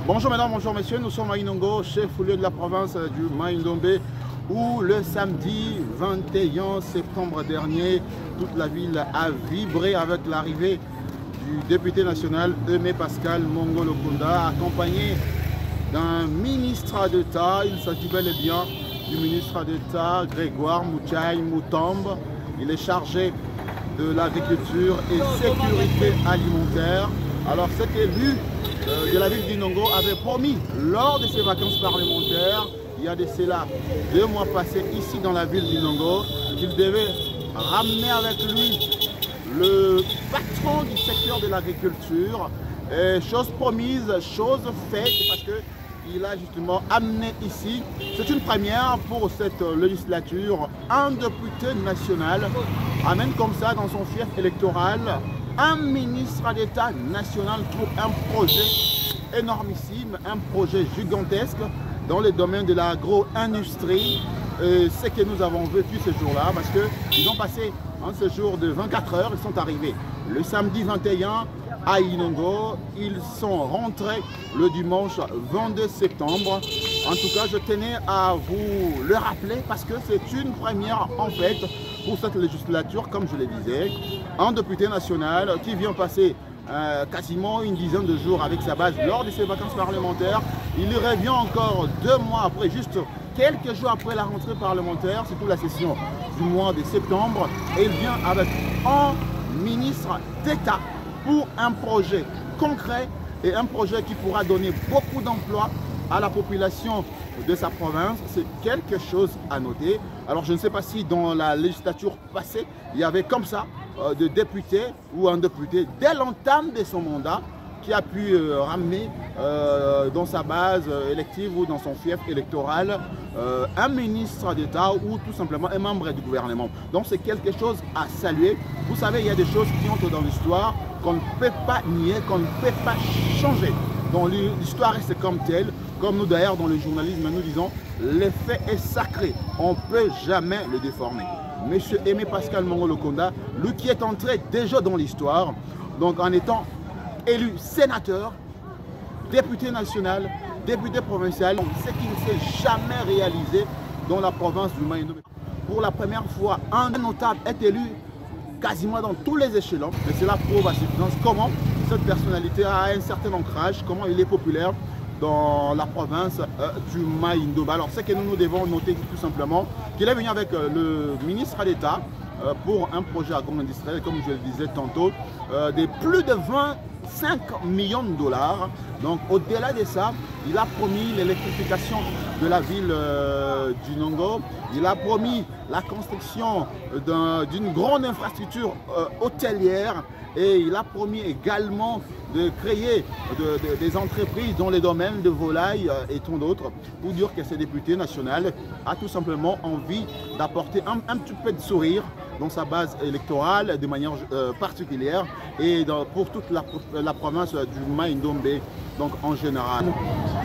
Bonjour mesdames, bonjour messieurs, nous sommes à Inongo, chef-lieu de la province du Mai-Ndombe, où le samedi 21 septembre dernier, toute la ville a vibré avec l'arrivée du député national Aimé Pascal Mongo Lokunda, accompagné d'un ministre d'État. Il s'agit bel et bien du ministre d'État Grégoire Moutchaï Moutombe. Il est chargé de l'agriculture et sécurité alimentaire. Alors cet élu de la ville d'Inongo avait promis lors de ses vacances parlementaires, il y a de cela 2 mois passés ici dans la ville d'Inongo, qu'il devait ramener avec lui le patron du secteur de l'agriculture. Chose promise, chose faite, parce qu'il a justement amené ici, c'est une première pour cette législature, un député national amène comme ça dans son fief électoral un ministre d'État national pour un projet énormissime, un projet gigantesque dans le domaine de l'agro-industrie. Ce que nous avons vécu ce jour-là, parce qu'ils ont passé un séjour de 24 heures, ils sont arrivés le samedi 21 à Inongo, ils sont rentrés le dimanche 22 septembre. En tout cas, je tenais à vous le rappeler parce que c'est une première en fait pour cette législature, comme je le disais. Un député national qui vient passer quasiment une dizaine de jours avec sa base lors de ses vacances parlementaires. Il revient encore 2 mois après, juste quelques jours après la rentrée parlementaire, c'est toute la session du mois de septembre, et il vient avec un ministre d'État pour un projet concret et un projet qui pourra donner beaucoup d'emplois à la population de sa province. C'est quelque chose à noter. Alors je ne sais pas si dans la législature passée, il y avait comme ça de députés ou un député dès l'entame de son mandat qui a pu ramener dans sa base élective ou dans son fief électoral un ministre d'État ou tout simplement un membre du gouvernement. Donc c'est quelque chose à saluer. Vous savez, il y a des choses qui entrent dans l'histoire qu'on ne peut pas nier, qu'on ne peut pas changer. Donc l'histoire reste comme telle, comme nous d'ailleurs dans le journalisme nous disons, le fait est sacré, on ne peut jamais le déformer. Monsieur Aimé Pascal Mongo Lokunda, lui qui est entré déjà dans l'histoire, donc en étant élu sénateur, député national, député provincial, ce qui ne s'est jamais réalisé dans la province du Mai-Ndombe. Pour la première fois, un notable est élu quasiment dans tous les échelons, mais cela prouve à suffisance comment cette personnalité a un certain ancrage, comment il est populaire dans la province du Mai-Ndombe. Alors ce que nous devons noter tout simplement, qu'il est venu avec le ministre d'État pour un projet agro-industriel, comme je le disais tantôt, de plus de 25 millions de dollars. Donc au-delà de ça, il a promis l'électrification de la ville d'Inongo. Il a promis la construction d'une grande infrastructure hôtelière. Et il a promis également de créer des entreprises dans les domaines de volailles et tant d'autres, pour dire que ce député national a tout simplement envie d'apporter un petit peu de sourire dans sa base électorale de manière particulière et pour toute la province du Mai-Ndombe, donc en général.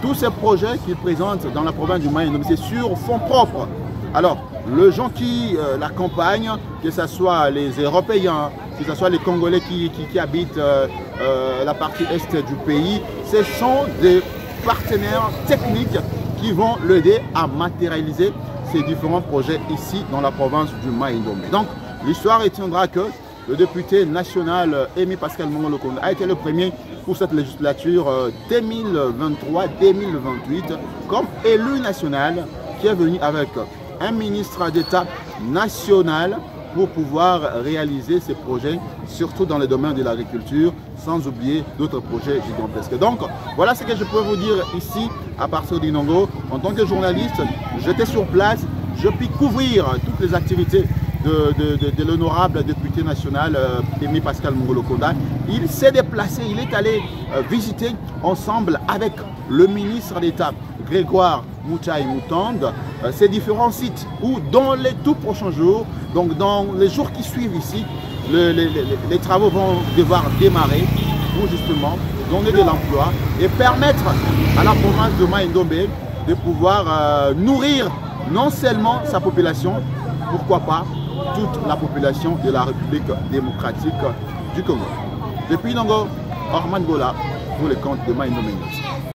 Tous ces projets qu'il présente dans la province du Mai-Ndombe, c'est sur fonds propres. Alors, les gens qui l'accompagnent, que ce soit les Européens, que ce soit les Congolais qui habitent la partie est du pays, ce sont des partenaires techniques qui vont l'aider à matérialiser ces différents projets ici dans la province du Mai-Ndombe. Donc, l'histoire retiendra que le député national Aimé Pascal Mongo Lokunda a été le premier pour cette législature 2023-2028 comme élu national qui est venu avec un ministre d'État national pour pouvoir réaliser ces projets, surtout dans le domaine de l'agriculture, sans oublier d'autres projets gigantesques. Donc, voilà ce que je peux vous dire ici, à partir d'Inongo. En tant que journaliste, j'étais sur place, je puis couvrir toutes les activités de l'honorable député national Aimé Pascal Mongo Lokunda. Il s'est déplacé, il est allé visiter ensemble avec le ministre d'État Grégoire Moutchaï Moutombe ces différents sites où dans les tout prochains jours, donc dans les jours qui suivent ici, les travaux vont devoir démarrer pour justement donner de l'emploi et permettre à la province de Mai-Ndombe de pouvoir nourrir non seulement sa population, pourquoi pas toute la population de la République démocratique du Congo. Depuis Inongo, Orman Gola pour le compte de Mai-Ndombe.